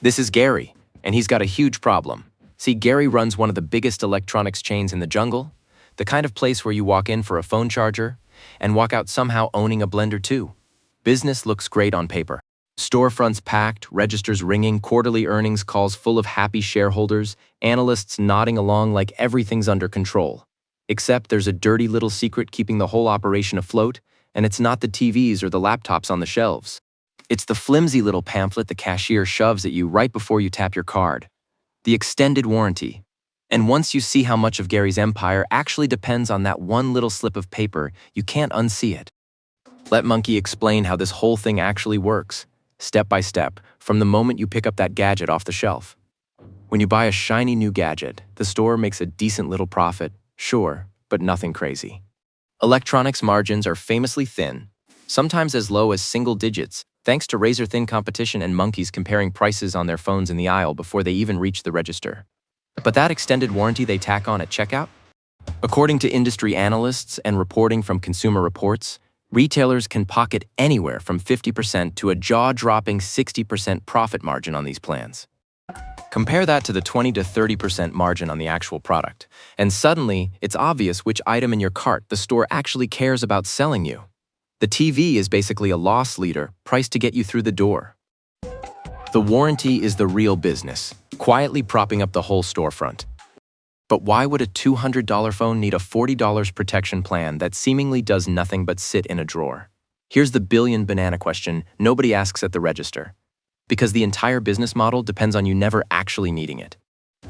This is Gary, and he's got a huge problem. See, Gary runs one of the biggest electronics chains in the jungle, the kind of place where you walk in for a phone charger and walk out somehow owning a blender too. Business looks great on paper. Storefronts packed, registers ringing, quarterly earnings calls full of happy shareholders, analysts nodding along like everything's under control. Except there's a dirty little secret keeping the whole operation afloat, and it's not the TVs or the laptops on the shelves. It's the flimsy little pamphlet the cashier shoves at you right before you tap your card. The extended warranty. And once you see how much of Gary's empire actually depends on that one little slip of paper, you can't unsee it. Let Monkey explain how this whole thing actually works, step by step, from the moment you pick up that gadget off the shelf. When you buy a shiny new gadget, the store makes a decent little profit, sure, but nothing crazy. Electronics margins are famously thin, sometimes as low as single digits, thanks to razor-thin competition and monkeys comparing prices on their phones in the aisle before they even reach the register. But that extended warranty they tack on at checkout? According to industry analysts and reporting from Consumer Reports, retailers can pocket anywhere from 50% to a jaw-dropping 60% profit margin on these plans. Compare that to the 20 to 30% margin on the actual product, and suddenly it's obvious which item in your cart the store actually cares about selling you. The TV is basically a loss leader priced to get you through the door. The warranty is the real business, quietly propping up the whole storefront. But why would a $200 phone need a $40 protection plan that seemingly does nothing but sit in a drawer? Here's the billion-banana question nobody asks at the register. Because the entire business model depends on you never actually needing it.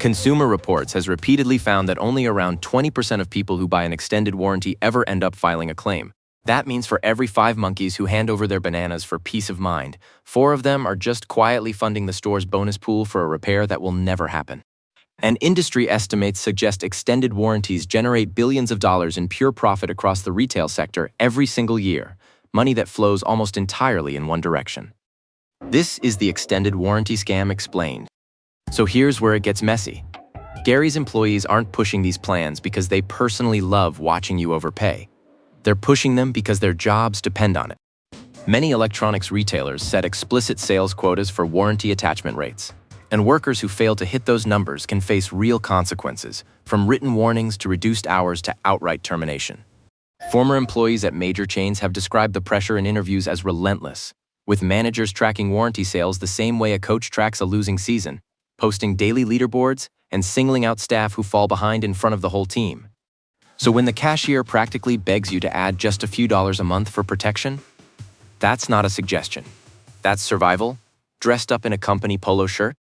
Consumer Reports has repeatedly found that only around 20% of people who buy an extended warranty ever end up filing a claim. That means for every 5 monkeys who hand over their bananas for peace of mind, 4 of them are just quietly funding the store's bonus pool for a repair that will never happen. And industry estimates suggest extended warranties generate billions of dollars in pure profit across the retail sector every single year, money that flows almost entirely in one direction. This is the extended warranty scam explained. So here's where it gets messy. Gary's employees aren't pushing these plans because they personally love watching you overpay. They're pushing them because their jobs depend on it. Many electronics retailers set explicit sales quotas for warranty attachment rates, and workers who fail to hit those numbers can face real consequences, from written warnings to reduced hours to outright termination. Former employees at major chains have described the pressure in interviews as relentless, with managers tracking warranty sales the same way a coach tracks a losing season, posting daily leaderboards and singling out staff who fall behind in front of the whole team. So when the cashier practically begs you to add just a few dollars a month for protection, that's not a suggestion. That's survival, dressed up in a company polo shirt.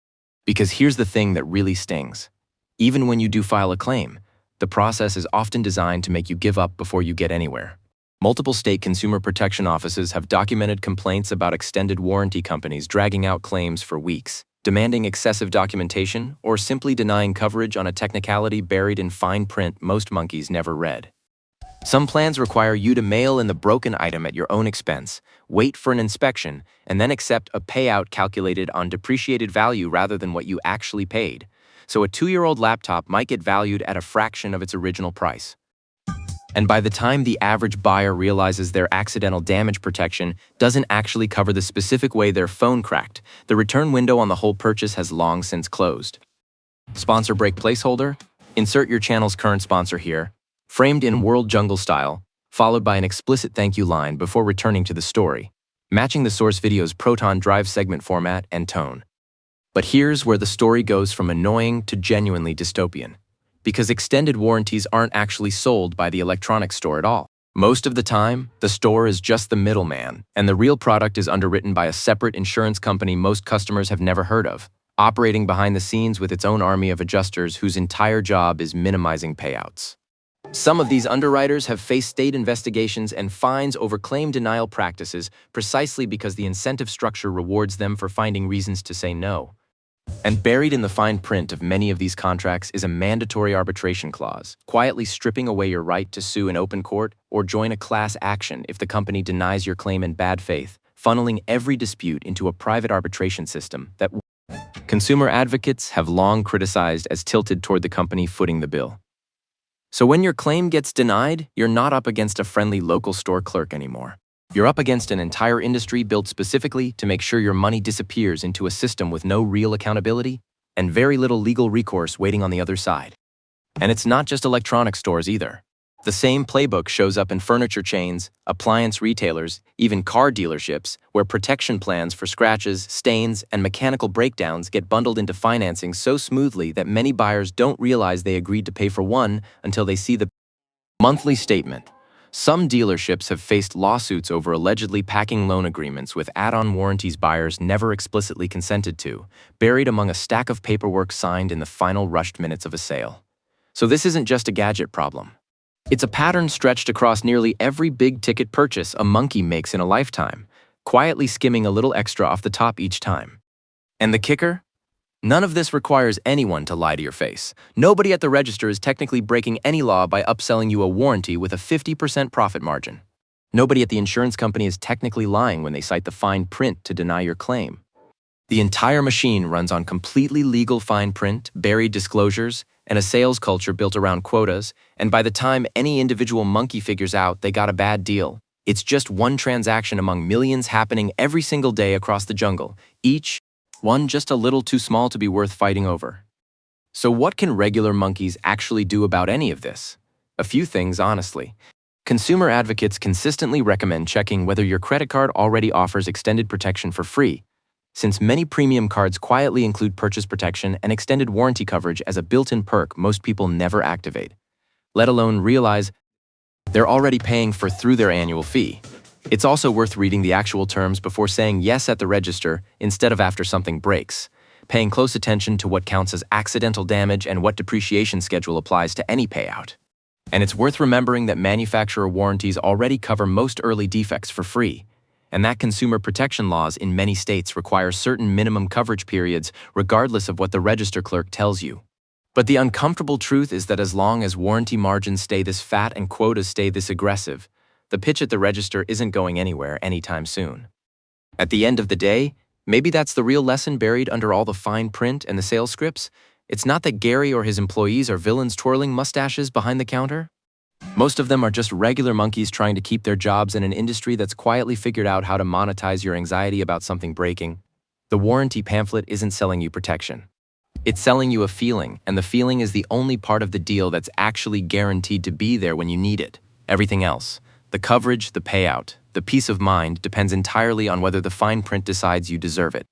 Because here's the thing that really stings. Even when you do file a claim, the process is often designed to make you give up before you get anywhere. Multiple state consumer protection offices have documented complaints about extended warranty companies dragging out claims for weeks, demanding excessive documentation, or simply denying coverage on a technicality buried in fine print most monkeys never read. Some plans require you to mail in the broken item at your own expense, wait for an inspection, and then accept a payout calculated on depreciated value rather than what you actually paid. So a 2-year-old laptop might get valued at a fraction of its original price. And by the time the average buyer realizes their accidental damage protection doesn't actually cover the specific way their phone cracked, the return window on the whole purchase has long since closed. Sponsor break placeholder? Insert your channel's current sponsor here, framed in World Jungle style, followed by an explicit thank you line before returning to the story, matching the source video's Proton Drive segment format and tone. But here's where the story goes from annoying to genuinely dystopian. Because extended warranties aren't actually sold by the electronics store at all. Most of the time, the store is just the middleman, and the real product is underwritten by a separate insurance company most customers have never heard of, operating behind the scenes with its own army of adjusters whose entire job is minimizing payouts. Some of these underwriters have faced state investigations and fines over claim denial practices precisely because the incentive structure rewards them for finding reasons to say no. And buried in the fine print of many of these contracts is a mandatory arbitration clause, quietly stripping away your right to sue in open court or join a class action if the company denies your claim in bad faith, funneling every dispute into a private arbitration system that consumer advocates have long criticized as tilted toward the company footing the bill. So when your claim gets denied, you're not up against a friendly local store clerk anymore. You're up against an entire industry built specifically to make sure your money disappears into a system with no real accountability and very little legal recourse waiting on the other side. And it's not just electronics stores either. The same playbook shows up in furniture chains, appliance retailers, even car dealerships, where protection plans for scratches, stains, and mechanical breakdowns get bundled into financing so smoothly that many buyers don't realize they agreed to pay for one until they see the monthly statement. Some dealerships have faced lawsuits over allegedly packing loan agreements with add-on warranties buyers never explicitly consented to, buried among a stack of paperwork signed in the final rushed minutes of a sale. So this isn't just a gadget problem. It's a pattern stretched across nearly every big-ticket purchase a monkey makes in a lifetime, quietly skimming a little extra off the top each time. And the kicker? None of this requires anyone to lie to your face. Nobody at the register is technically breaking any law by upselling you a warranty with a 50% profit margin. Nobody at the insurance company is technically lying when they cite the fine print to deny your claim. The entire machine runs on completely legal fine print, buried disclosures, and a sales culture built around quotas, and by the time any individual monkey figures out they got a bad deal, it's just one transaction among millions happening every single day across the jungle, each one just a little too small to be worth fighting over. So what can regular monkeys actually do about any of this? A few things, honestly. Consumer advocates consistently recommend checking whether your credit card already offers extended protection for free, since many premium cards quietly include purchase protection and extended warranty coverage as a built-in perk most people never activate, let alone realize they're already paying for through their annual fee. It's also worth reading the actual terms before saying yes at the register instead of after something breaks, paying close attention to what counts as accidental damage and what depreciation schedule applies to any payout. And it's worth remembering that manufacturer warranties already cover most early defects for free, and that consumer protection laws in many states require certain minimum coverage periods regardless of what the register clerk tells you. But the uncomfortable truth is that as long as warranty margins stay this fat and quotas stay this aggressive, the pitch at the register isn't going anywhere anytime soon. At the end of the day, maybe that's the real lesson buried under all the fine print and the sales scripts. It's not that Gary or his employees are villains twirling mustaches behind the counter. Most of them are just regular monkeys trying to keep their jobs in an industry that's quietly figured out how to monetize your anxiety about something breaking. The warranty pamphlet isn't selling you protection. It's selling you a feeling, and the feeling is the only part of the deal that's actually guaranteed to be there when you need it. Everything else, the coverage, the payout, the peace of mind, depends entirely on whether the fine print decides you deserve it.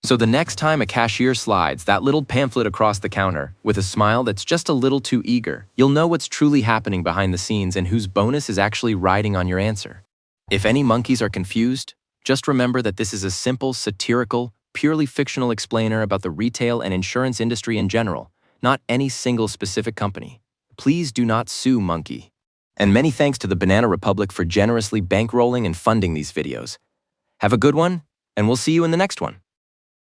So the next time a cashier slides that little pamphlet across the counter with a smile that's just a little too eager, you'll know what's truly happening behind the scenes and whose bonus is actually riding on your answer. If any monkeys are confused, just remember that this is a simple, satirical, purely fictional explainer about the retail and insurance industry in general, not any single specific company. Please do not sue Monkey. And many thanks to the Banana Republic for generously bankrolling and funding these videos. Have a good one, and we'll see you in the next one.